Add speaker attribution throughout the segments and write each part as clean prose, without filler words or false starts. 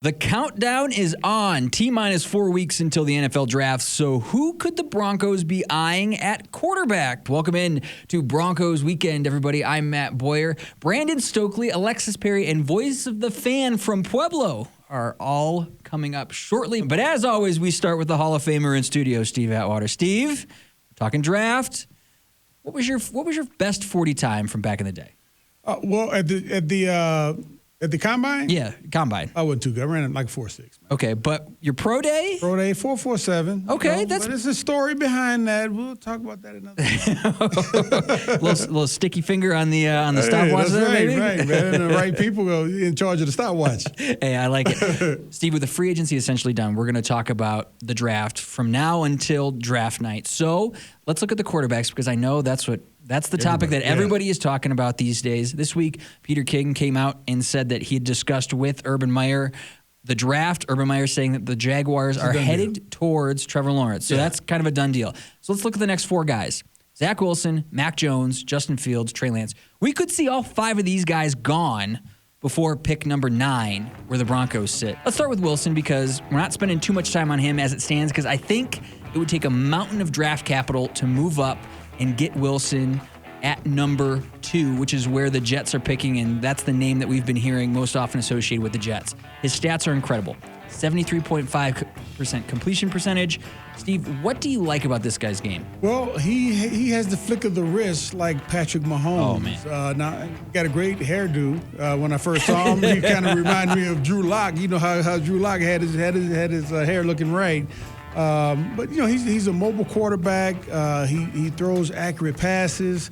Speaker 1: The countdown is on. T-minus 4 weeks until the NFL draft. So who could the Broncos be eyeing at quarterback? Welcome in to Broncos Weekend, everybody. I'm Matt Boyer. Brandon Stokley, Alexis Perry, and voice of the fan from Pueblo are all coming up shortly. But as always, we start with the Hall of Famer in studio, Steve Atwater. Steve, we're talking draft. What was your best 40 time from back in the day?
Speaker 2: Well, at the combine?
Speaker 1: Yeah, combine.
Speaker 2: I wasn't too good. I ran like 4.6.
Speaker 1: Okay, but your pro day?
Speaker 2: Pro day, 4.47.
Speaker 1: Okay,
Speaker 2: but it's a story behind that. We'll talk about that another day.
Speaker 1: little sticky finger on the stopwatch there,
Speaker 2: right,
Speaker 1: maybe?
Speaker 2: Right, man. And the right people go in charge of the stopwatch.
Speaker 1: Hey, I like it. Steve, with the free agency essentially done, we're going to talk about the draft from now until draft night. So let's look at the quarterbacks because I know that's the topic that everybody is talking about these days. This week, Peter King came out and said that he had discussed with Urban Meyer the draft. Urban Meyer saying that the Jaguars are headed towards Trevor Lawrence. So that's kind of a done deal. So let's look at the next four guys. Zach Wilson, Mac Jones, Justin Fields, Trey Lance. We could see all five of these guys gone before pick number 9, where the Broncos sit. Let's start with Wilson because we're not spending too much time on him as it stands because I think it would take a mountain of draft capital to move up and get Wilson at number 2, which is where the Jets are picking, and that's the name that we've been hearing most often associated with the Jets. His stats are incredible. 73.5% completion percentage. Steve, what do you like about this guy's game?
Speaker 2: Well, he has the flick of the wrist like Patrick Mahomes.
Speaker 1: Oh, man.
Speaker 2: Now, got a great hairdo. When I first saw him, he kind of reminded me of Drew Lock. You know how Drew Lock had his hair looking right. But, you know, he's a mobile quarterback. He throws accurate passes.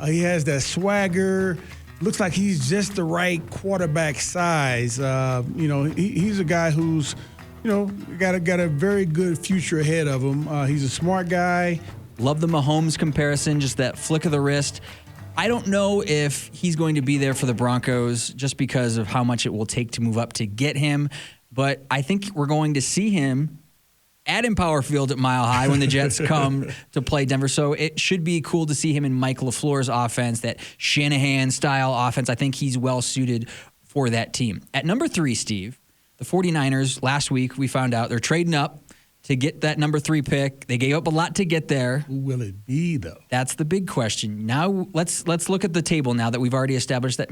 Speaker 2: He has that swagger. Looks like he's just the right quarterback size. You know, he's a guy who's, you know, got a very good future ahead of him. He's a smart guy.
Speaker 1: Love the Mahomes comparison, just that flick of the wrist. I don't know if he's going to be there for the Broncos just because of how much it will take to move up to get him. But I think we're going to see him at Empower Field at Mile High when the Jets come to play Denver. So it should be cool to see him in Mike LaFleur's offense, that Shanahan-style offense. I think he's well-suited for that team. At number 3, Steve, the 49ers, last week we found out they're trading up to get that number 3 pick. They gave up a lot to get there.
Speaker 2: Who will it be, though?
Speaker 1: That's the big question. Now let's look at the table now that we've already established that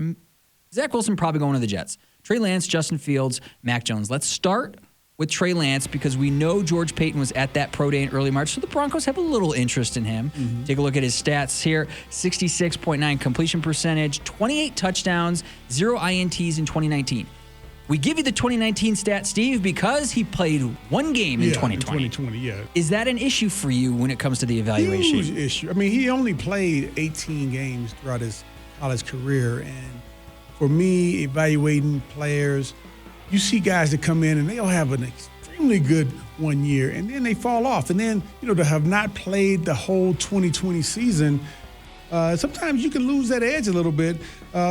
Speaker 1: Zach Wilson probably going to the Jets. Trey Lance, Justin Fields, Mac Jones. Let's start with Trey Lance because we know George Payton was at that pro day in early March, so the Broncos have a little interest in him. Mm-hmm. Take a look at his stats here. 66.9 completion percentage, 28 touchdowns, 0 INTs in 2019. We give you the 2019 stat, Steve, because he played one game in 2020.
Speaker 2: In 2020, yeah.
Speaker 1: Is that an issue for you when it comes to the evaluation?
Speaker 2: Huge issue. I mean, he only played 18 games throughout his college career, and for me, evaluating players, you see guys that come in and they'll have an extremely good 1 year, and then they fall off. And then, you know, to have not played the whole 2020 season, sometimes you can lose that edge a little bit.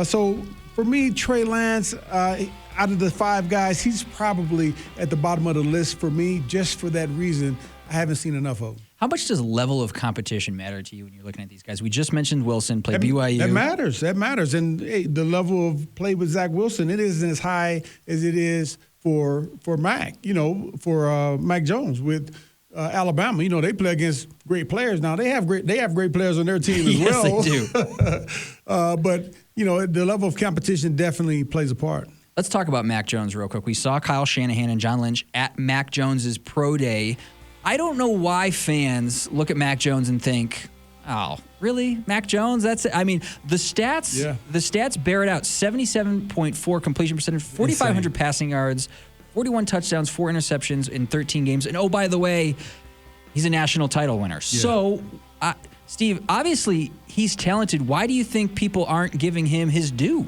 Speaker 2: So for me, Trey Lance, out of the 5 guys, he's probably at the bottom of the list for me just for that reason. I haven't seen enough of him.
Speaker 1: How much does level of competition matter to you when you're looking at these guys? We just mentioned Wilson, played BYU.
Speaker 2: That matters. And hey, the level of play with Zach Wilson, it isn't as high as it is for Mac, you know, for Mac Jones with Alabama. You know, they play against great players now. They have great players on their team as well.
Speaker 1: Yes, they do.
Speaker 2: But, you know, the level of competition definitely plays a part.
Speaker 1: Let's talk about Mac Jones real quick. We saw Kyle Shanahan and John Lynch at Mac Jones's pro day. I don't know why fans look at Mac Jones and think, oh, really? Mac Jones? That's it. I mean, the stats bear it out. 77.4 completion percentage, 4,500 passing yards, 41 touchdowns, 4 interceptions in 13 games. And oh, by the way, he's a national title winner. Yeah. So, Steve, obviously he's talented. Why do you think people aren't giving him his due?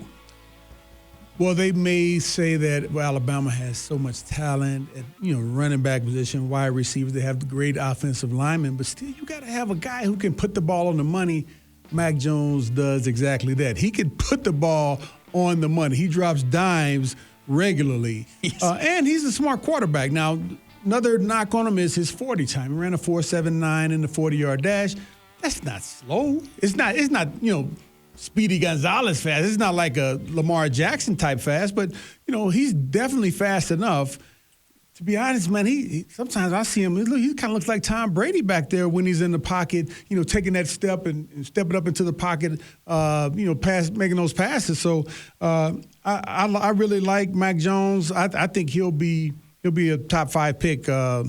Speaker 2: Well, they may say that Alabama has so much talent at, you know, running back position, wide receivers. They have the great offensive linemen, but still you got to have a guy who can put the ball on the money. Mac Jones does exactly that. He can put the ball on the money. He drops dimes regularly, and he's a smart quarterback. Now, another knock on him is his 40 time. He ran a 4.79 in the 40-yard dash. That's not slow. It's not, you know, Speedy Gonzalez fast. It's not like a Lamar Jackson type fast, but, he's definitely fast enough. To be honest, man, he sometimes I see him, he kind of looks like Tom Brady back there when he's in the pocket, taking that step and stepping up into the pocket, making those passes. So I really like Mac Jones. I think he'll be a top 5 pick. A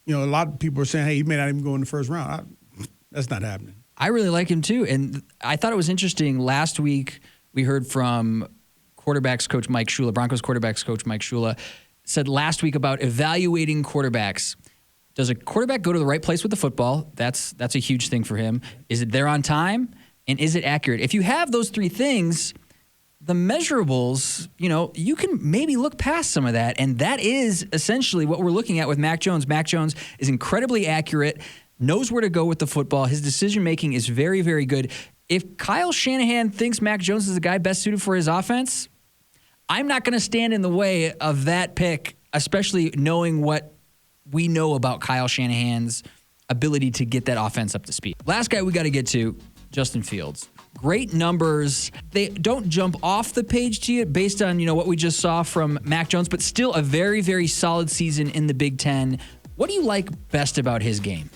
Speaker 2: lot of people are saying, hey, he may not even go in the first round. That's not happening.
Speaker 1: I really like him too. And I thought it was interesting. Last week, we heard from quarterbacks coach Mike Shula, Broncos quarterbacks coach Mike Shula, said last week about evaluating quarterbacks. Does a quarterback go to the right place with the football? That's a huge thing for him. Is it there on time? And is it accurate? If you have those 3 things, the measurables, you can maybe look past some of that. And that is essentially what we're looking at with Mac Jones. Mac Jones is incredibly accurate, knows where to go with the football. His decision-making is very, very good. If Kyle Shanahan thinks Mac Jones is the guy best suited for his offense, I'm not going to stand in the way of that pick, especially knowing what we know about Kyle Shanahan's ability to get that offense up to speed. Last guy we got to get to, Justin Fields. Great numbers. They don't jump off the page to you based on, what we just saw from Mac Jones, but still a very, very solid season in the Big Ten. What do you like best about his game?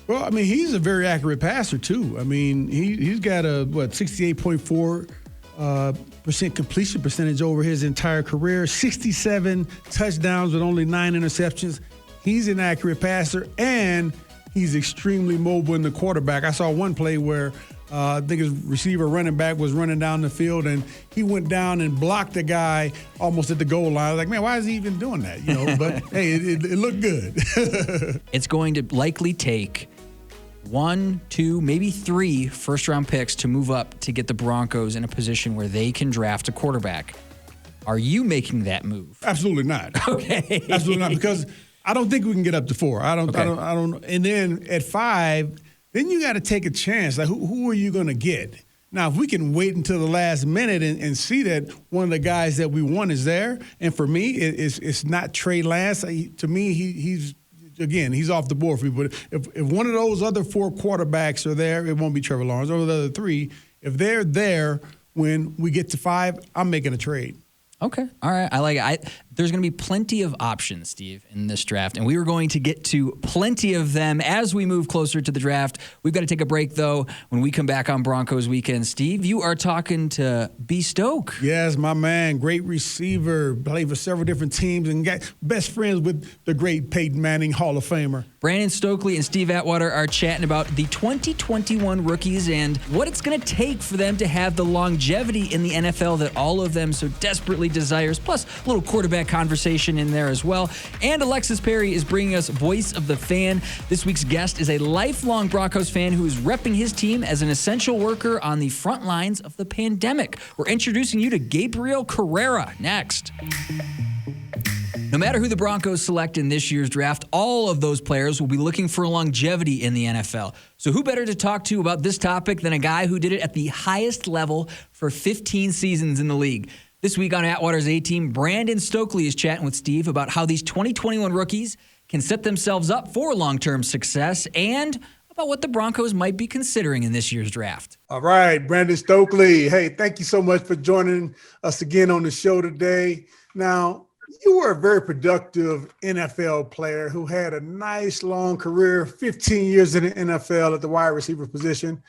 Speaker 2: Well, he's a very accurate passer, too. He's got a, 68.4% completion percentage over his entire career, 67 touchdowns with only 9 interceptions. He's an accurate passer, and he's extremely mobile in the quarterback. I saw one play where I think his receiver running back was running down the field, and he went down and blocked the guy almost at the goal line. I was like, man, why is he even doing that? But, hey, it looked good.
Speaker 1: It's going to likely take 1, 2, maybe 3 first-round picks to move up to get the Broncos in a position where they can draft a quarterback. Are you making that move?
Speaker 2: Absolutely not.
Speaker 1: Okay.
Speaker 2: Absolutely not, because I don't think we can get up to 4. I don't. And then at 5, then you got to take a chance. Like, who are you going to get? Now, if we can wait until the last minute and see that one of the guys that we want is there, and for me, it's not Trey Lance. To me, he's off the board for me. But if one of those other 4 quarterbacks are there, it won't be Trevor Lawrence. Or the other 3, if they're there when we get to 5, I'm making a trade.
Speaker 1: Okay. All right. I like it. There's going to be plenty of options, Steve, in this draft, and we are going to get to plenty of them as we move closer to the draft. We've got to take a break, though. When we come back on Broncos Weekend, Steve, you are talking to B. Stoke.
Speaker 2: Yes, my man. Great receiver. Played for several different teams and got best friends with the great Peyton Manning, Hall of Famer.
Speaker 1: Brandon Stokley and Steve Atwater are chatting about the 2021 rookies and what it's going to take for them to have the longevity in the NFL that all of them so desperately desires, plus a little quarterback conversation in there as well. And Alexis Perry is bringing us Voice of the Fan. This week's guest is a lifelong Broncos fan who is repping his team as an essential worker on the front lines of the pandemic. We're introducing you to Gabriel Carrera next. No matter who the Broncos select in this year's draft, all of those players will be looking for longevity in the NFL. So who better to talk to about this topic than a guy who did it at the highest level for 15 seasons in the league? This week on Atwater's A-Team, Brandon Stokley is chatting with Steve about how these 2021 rookies can set themselves up for long-term success and about what the Broncos might be considering in this year's draft.
Speaker 2: All right, Brandon Stokley. Hey, thank you so much for joining us again on the show today. Now, you were a very productive NFL player who had a nice long career, 15 years in the NFL at the wide receiver position.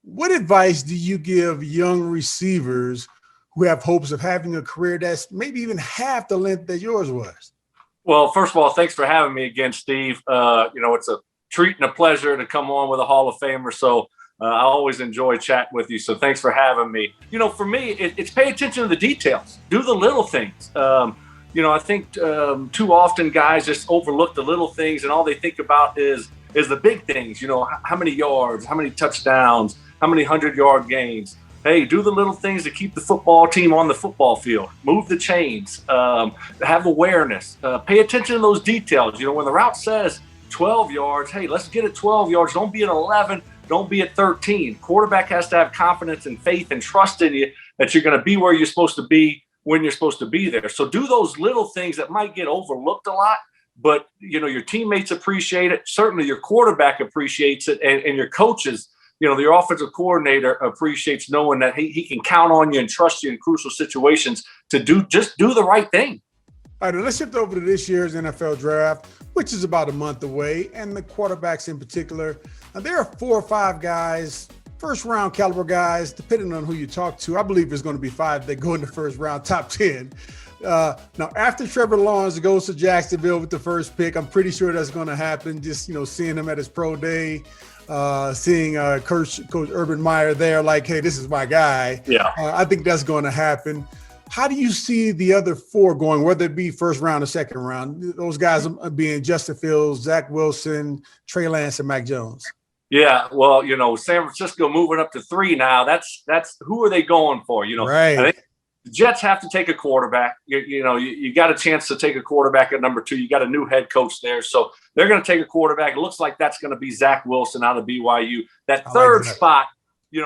Speaker 2: What advice do you give young receivers who have hopes of having a career that's maybe even half the length that yours was?
Speaker 3: Well, first of all, thanks for having me again, Steve. It's a treat and a pleasure to come on with a Hall of Famer. So I always enjoy chatting with you. So thanks for having me. For me, it's pay attention to the details. Do the little things. I think too often guys just overlook the little things and all they think about is the big things. How many yards, how many touchdowns, how many 100-yard gains. Hey, do the little things to keep the football team on the football field. Move the chains. Have awareness. Pay attention to those details. When the route says 12 yards, hey, let's get it 12 yards. Don't be at 11. Don't be at 13. Quarterback has to have confidence and faith and trust in you that you're going to be where you're supposed to be when you're supposed to be there. So do those little things that might get overlooked a lot, but your teammates appreciate it. Certainly your quarterback appreciates it, and your coaches your offensive coordinator appreciates knowing that he can count on you and trust you in crucial situations to do the right thing.
Speaker 2: All right, let's shift over to this year's NFL draft, which is about a month away, and the quarterbacks in particular. Now, there are 4 or 5 guys, first-round caliber guys, depending on who you talk to. I believe there's going to be 5 that go in the first round, top 10. Now, after Trevor Lawrence goes to Jacksonville with the first pick, I'm pretty sure that's going to happen. Just, seeing him at his pro day, seeing Coach Urban Meyer there, like, hey, this is my guy.
Speaker 3: Yeah.
Speaker 2: I think that's going to happen. How do you see the other 4 going, whether it be first round or second round? Those guys being Justin Fields, Zach Wilson, Trey Lance, and Mac Jones.
Speaker 3: Yeah, well, San Francisco moving up to 3 now. That's who are they going for?
Speaker 2: Right.
Speaker 3: I think the Jets have to take a quarterback. You got a chance to take a quarterback at number 2. You got a new head coach there, so they're going to take a quarterback. It looks like that's going to be Zach Wilson out of BYU. That third spot.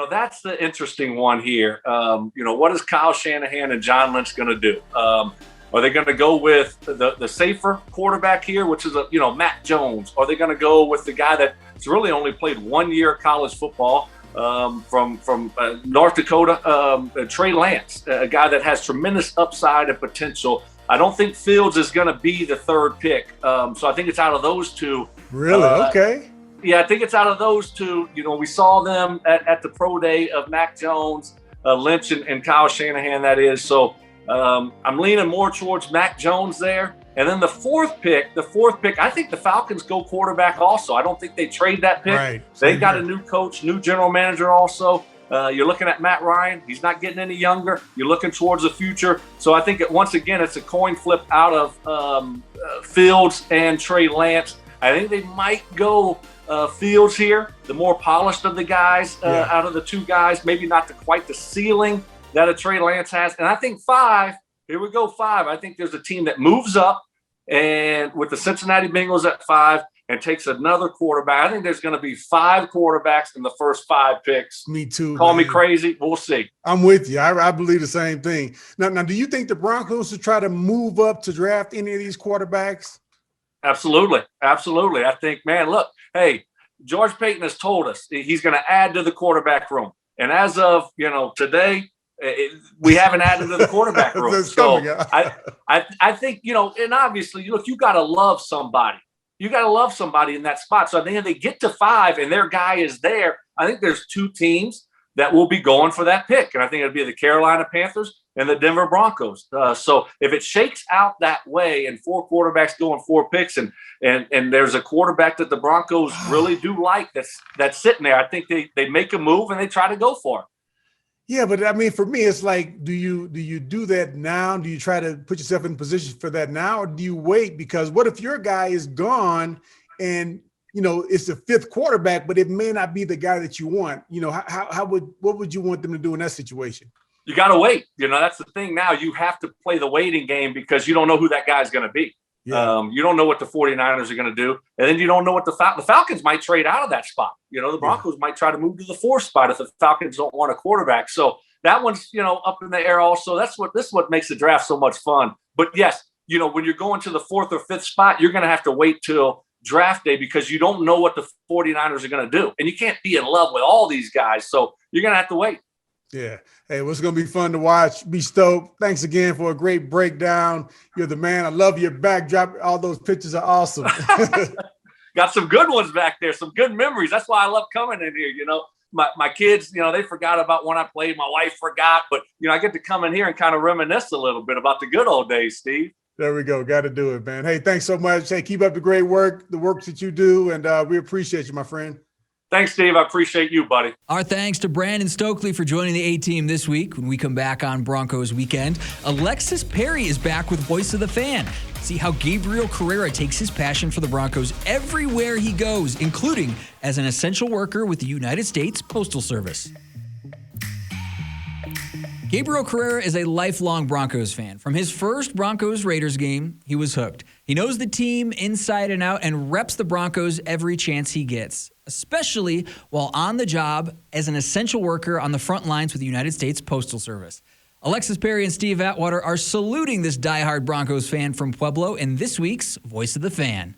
Speaker 3: That's the interesting one here. What is Kyle Shanahan and John Lynch going to do? Are they going to go with the safer quarterback here, which is Matt Jones? Are they going to go with the guy that's really only played 1 year of college football from North Dakota, Trey Lance, a guy that has tremendous upside and potential? I don't think Fields is going to be the 3rd pick, so I think it's out of those 2.
Speaker 2: Really? Okay.
Speaker 3: Yeah, I think it's out of those 2. We saw them at the pro day of Mac Jones, Lynch, and Kyle Shanahan, that is. So I'm leaning more towards Mac Jones there. And then the fourth pick, I think the Falcons go quarterback also. I don't think they trade that pick.
Speaker 2: Right.
Speaker 3: They've got a new coach, new general manager also. You're looking at Matt Ryan. He's not getting any younger. You're looking towards the future. So I think once again, it's a coin flip out of Fields and Trey Lance. I think they might go Fields here, the more polished of the guys out of the 2 guys, maybe not quite the ceiling that a Trey Lance has. And I think 5, here we go, 5. I think there's a team that moves up and with the Cincinnati Bengals at 5 and takes another quarterback. I think there's going to be 5 quarterbacks in the first 5 picks.
Speaker 2: Me too.
Speaker 3: Call me crazy. We'll see.
Speaker 2: I'm with you. I believe the same thing. Now, do you think the Broncos should try to move up to draft any of these quarterbacks?
Speaker 3: Absolutely. I think, man, look, hey, George Payton has told us he's going to add to the quarterback room. And as of, today, we haven't added to the quarterback room. So I think, and obviously, look, you got to love somebody. You got to love somebody in that spot. So I think if they get to 5 and their guy is there, I think there's 2 teams that will be going for that pick. And I think it'll be the Carolina Panthers and the Denver Broncos. So if it shakes out that way and 4 quarterbacks going 4 picks and there's a quarterback that the Broncos really do like that's sitting there, I think they make a move and they try to go for it.
Speaker 2: Yeah, but I mean, for me, it's like, do you do that now? Do you try to put yourself in position for that now, or do you wait? Because what if your guy is gone and it's the 5th quarterback, but it may not be the guy that you want? What would you want them to do in that situation?
Speaker 3: You got to wait. That's the thing now. You have to play the waiting game because you don't know who that guy's going to be. Yeah. You don't know what the 49ers are going to do. And then you don't know what the Falcons might trade out of that spot. The Broncos might try to move to the 4th spot if the Falcons don't want a quarterback. So that one's, up in the air also. This is what makes the draft so much fun. But yes, when you're going to the 4th or 5th spot, you're going to have to wait till draft day because you don't know what the 49ers are going to do. And you can't be in love with all these guys. So you're going to have to wait.
Speaker 2: Yeah. Hey, well, it's going to be fun to watch. Be stoked. Thanks again for a great breakdown. You're the man. I love your backdrop. All those pictures are awesome.
Speaker 3: Got some good ones back there, some good memories. That's why I love coming in here. My kids, they forgot about when I played. My wife forgot. But, I get to come in here and kind of reminisce a little bit about the good old days, Steve.
Speaker 2: There we go. Got to do it, man. Hey, thanks so much. Hey, keep up the great work, the work that you do. And we appreciate you, my friend.
Speaker 3: Thanks, Steve. I appreciate you, buddy.
Speaker 1: Our thanks to Brandon Stokley for joining the A-Team this week. When we come back on Broncos Weekend, Alexis Perry is back with Voice of the Fan. See how Gabriel Carrera takes his passion for the Broncos everywhere he goes, including as an essential worker with the United States Postal Service. Gabriel Carrera is a lifelong Broncos fan. From his first Broncos-Raiders game, he was hooked. He knows the team inside and out and reps the Broncos every chance he gets, especially while on the job as an essential worker on the front lines with the United States Postal Service. Alexis Perry and Steve Atwater are saluting this diehard Broncos fan from Pueblo in this week's Voice of the Fan.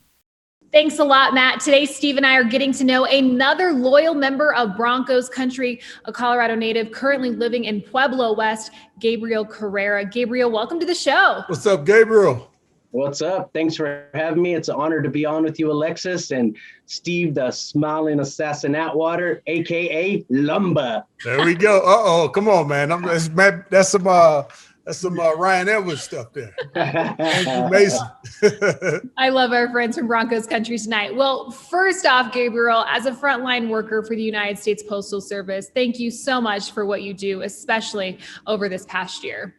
Speaker 4: Thanks a lot, Matt. Today, Steve and I are getting to know another loyal member of Broncos country, a Colorado native currently living in Pueblo West, Gabriel Carrera. Gabriel, welcome to the show.
Speaker 2: What's up, Gabriel?
Speaker 5: What's up? Thanks for having me. It's an honor to be on with you, Alexis, and Steve, the smiling assassin Atwater, a.k.a. Lumba.
Speaker 2: There we go. Come on, man. That's some Ryan Edwards stuff there. Thank you, Mason.
Speaker 4: I love our friends from Broncos country tonight. Well, first off, Gabriel, as a frontline worker for the United States Postal Service, thank you so much for what you do, especially over this past year.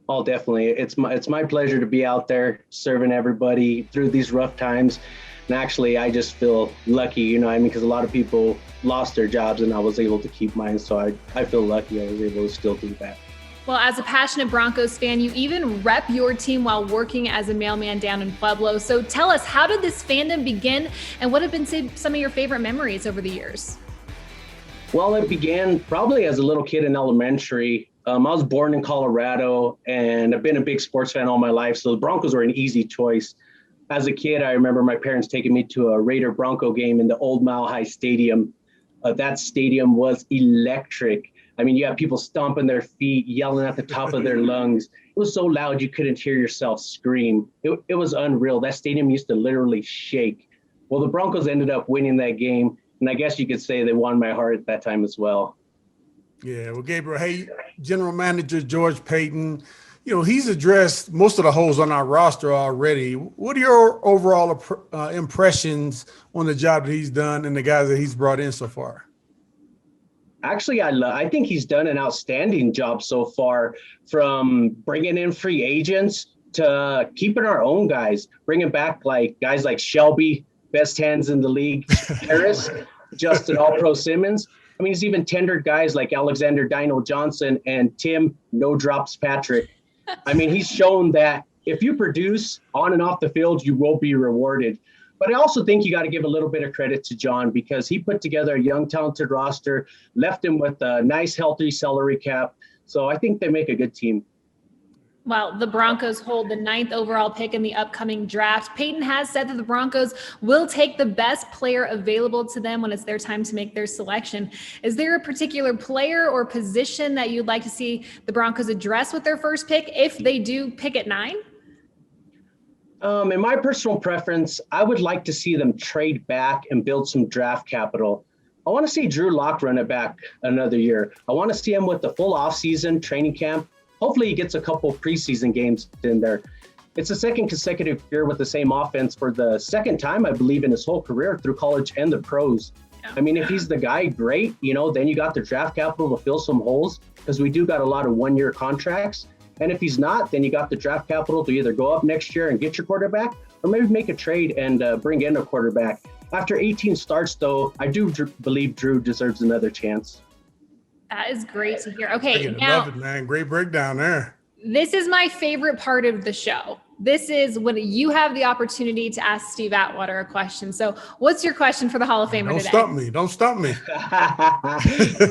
Speaker 5: Oh, definitely. It's my pleasure to be out there serving everybody through these rough times. And actually, I just feel lucky, because a lot of people lost their jobs and I was able to keep mine. So I feel lucky I was able to still do that.
Speaker 4: Well, as a passionate Broncos fan, you even rep your team while working as a mailman down in Pueblo. So tell us, how did this fandom begin and what have been some of your favorite memories over the years?
Speaker 5: Well, it began probably as a little kid in elementary. I was born in Colorado and I've been a big sports fan all my life. So the Broncos were an easy choice. As a kid, I remember my parents taking me to a Raider Bronco game in the old Mile High Stadium. That stadium was electric. I mean, you have people stomping their feet, yelling at the top of their lungs. It was so loud you couldn't hear yourself scream. It was unreal. That stadium used to literally shake. Well, the Broncos ended up winning that game, and I guess you could say they won my heart at that time as well.
Speaker 2: Yeah, well, Gabriel, hey, General Manager George Payton, he's addressed most of the holes on our roster already. What are your overall impressions on the job that he's done and the guys that he's brought in so far?
Speaker 5: Actually, I think he's done an outstanding job so far, from bringing in free agents to keeping our own guys, bringing back guys like Shelby, best hands in the league, Harris, Justin All-Pro Simmons. I mean, he's even tendered guys like Alexander Dino Johnson and Tim No Drops Patrick. I mean, he's shown that if you produce on and off the field, you will be rewarded. But I also think you got to give a little bit of credit to John, because he put together a young, talented roster, left him with a nice, healthy salary cap. So I think they make a good team.
Speaker 4: Well, the Broncos hold the 9th overall pick in the upcoming draft. Payton has said that the Broncos will take the best player available to them when it's their time to make their selection. Is there a particular player or position that you'd like to see the Broncos address with their first pick if they do pick at 9?
Speaker 5: In my personal preference, I would like to see them trade back and build some draft capital. I want to see Drew Lock run it back another year. I want to see him with the full offseason training camp. Hopefully he gets a couple preseason games in there. It's the second consecutive year with the same offense for the second time, I believe, in his whole career through college and the pros. I mean, if he's the guy, great. Then you got the draft capital to fill some holes, because we do got a lot of one-year contracts. And if he's not, then you got the draft capital to either go up next year and get your quarterback, or maybe make a trade and bring in a quarterback. After 18 starts, though, I do believe Drew deserves another chance.
Speaker 4: That is great to hear. Okay,
Speaker 2: now, love it, man. Great breakdown there.
Speaker 4: This is my favorite part of the show. This is when you have the opportunity to ask Steve Atwater a question. So what's your question for the Hall of Famer today?
Speaker 2: Don't stump me.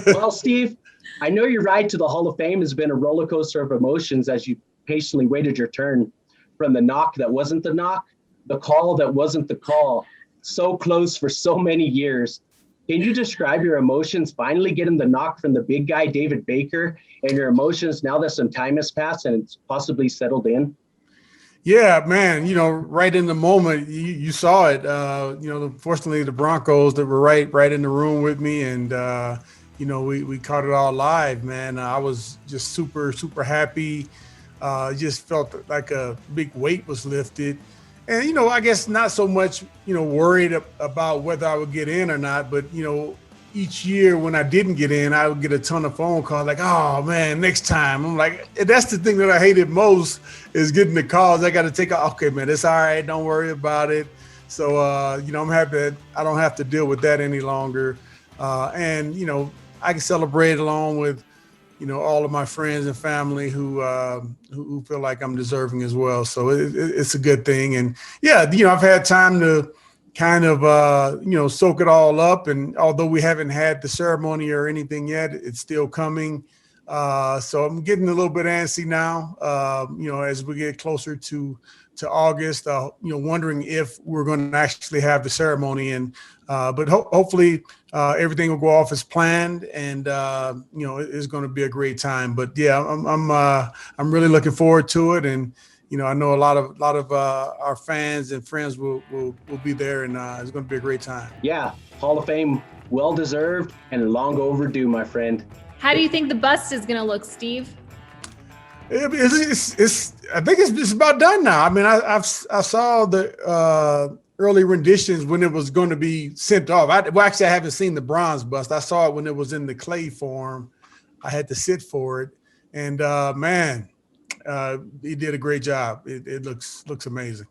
Speaker 5: Well, Steve, I know your ride to the Hall of Fame has been a roller coaster of emotions as you patiently waited your turn. From the knock that wasn't the knock, the call that wasn't the call, so close for so many years. Can you describe your emotions finally getting the knock from the big guy, David Baker, and your emotions now that some time has passed and it's possibly settled in?
Speaker 2: Yeah, man, right in the moment, you saw it. Fortunately, the Broncos that were right in the room with me, and we caught it all live, man. I was just super, super happy. Just felt like a big weight was lifted. And, I guess not so much, worried about whether I would get in or not. But, each year when I didn't get in, I would get a ton of phone calls like, oh, man, next time. I'm like, that's the thing that I hated most is getting the calls. I got to take okay, man, it's all right. Don't worry about it. So, I'm happy that I don't have to deal with that any longer. And I can celebrate along with, all of my friends and family who feel like I'm deserving as well. So it's a good thing. And yeah, I've had time to kind of, soak it all up. And although we haven't had the ceremony or anything yet, it's still coming. So I'm getting a little bit antsy now, as we get closer to August, wondering if we're going to actually have the ceremony. But hopefully everything will go off as planned, and it's going to be a great time. But yeah, I'm really looking forward to it, and I know a lot of our fans and friends will be there, and it's going to be a great time.
Speaker 5: Yeah, Hall of Fame, well deserved and long overdue, my friend.
Speaker 4: How do you think the bust is going to look, Steve?
Speaker 2: I think it's about done now. I mean, I saw the early renditions when it was going to be sent off. Actually, I haven't seen the bronze bust. I saw it when it was in the clay form. I had to sit for it, and he did a great job. It looks amazing.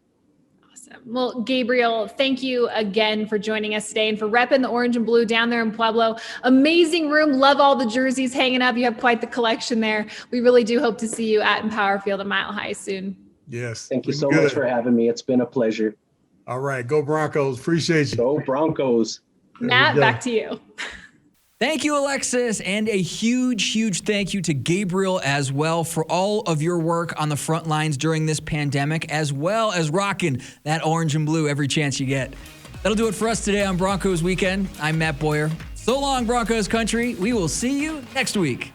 Speaker 4: Awesome. Well, Gabriel, thank you again for joining us today and for repping the orange and blue down there in Pueblo. Amazing room. Love all the jerseys hanging up. You have quite the collection there. We really do hope to see you at Empower Field at Mile High soon.
Speaker 2: Yes.
Speaker 5: Thank you so much for having me. It's been a pleasure.
Speaker 2: All right. Go Broncos. Appreciate you.
Speaker 5: Go Broncos.
Speaker 4: Matt, back to you.
Speaker 1: Thank you, Alexis, and a huge, huge thank you to Gabriel as well for all of your work on the front lines during this pandemic, as well as rocking that orange and blue every chance you get. That'll do it for us today on Broncos Weekend. I'm Matt Boyer. So long, Broncos country. We will see you next week.